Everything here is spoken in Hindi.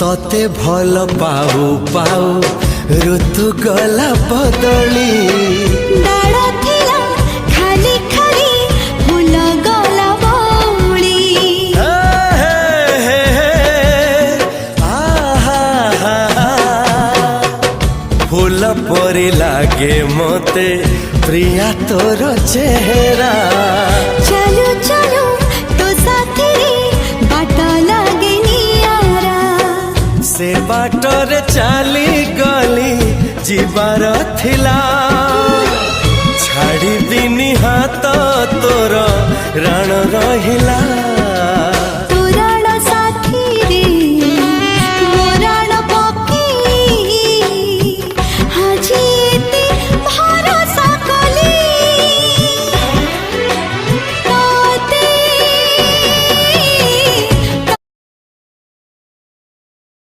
तोते भल पाऊ पाऊ ऋतु गला बदली डाळ थिला खाली खाली फूल गला बौली फूल परी लागे मते प्रिया तोर चेहरा चलो चलो तो साथी बाट लागे नियारा से बाटरे चली गली जीवार थिला छाड़ी दिनी हाथ तोर राण रहिला